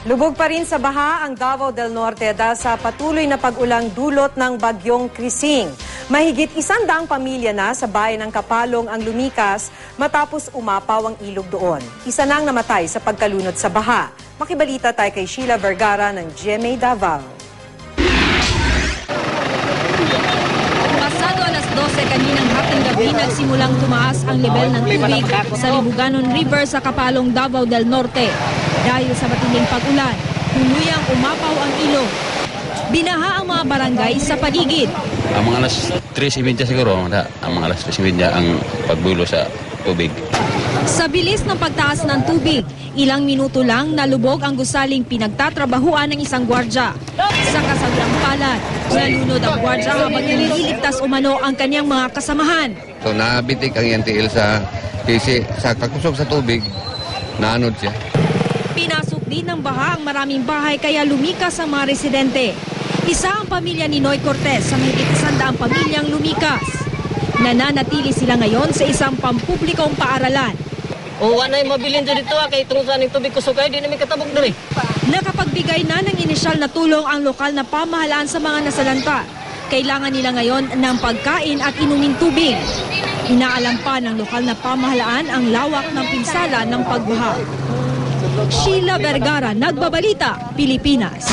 Lubog pa rin sa baha ang Davao del Norte dahil sa patuloy na pag-ulang dulot ng bagyong Krising. Mahigit 100 pamilya na sa bayan ng Kapalong ang lumikas matapos umapaw ang ilog doon. Isa nang namatay sa pagkalunod sa baha. Makibalita tayo kay Sheila Vergara ng GMA Davao. Pasado alas 12 kaninang hapong gabi nagsimulang tumaas ang level ng tubig sa Libuganon River sa Kapalong, Davao del Norte. Dahil sa matinding pag-ulan, tuluyang umapaw ang ilog. Binaha ang mga barangay sa paligid. Ang mga alas 3:30 siguro, ang mga alas 3:30 ang pagbulo sa tubig. Sa bilis ng pagtaas ng tubig, ilang minuto lang nalubog ang gusaling pinagtatrabahuan ng isang gwardya. Sa kasawiang palad, nalunod ang gwardya habang nililigtas umano ang kanyang mga kasamahan. So nabitik ang NTL sa kakusog sa tubig, naanod siya. Pinasok din ng baha ang maraming bahay kaya lumikas ang mga residente. Isa ang pamilya ni Noy Cortez sa mahigit 100 pamilyang lumikas. Nananatili sila ngayon sa isang pampublikong paaralan. O anay mabilin dito kay tungsan ng tubig kusog ay di namin katabog diri. Nakapagbigay na ng inisyal na tulong ang lokal na pamahalaan sa mga nasalanta. Kailangan nila ngayon ng pagkain at inuming tubig. Inaalam pa ng lokal na pamahalaan ang lawak ng pinsala ng pagbaha. Sheila Vergara, Nagbabalita, Pilipinas.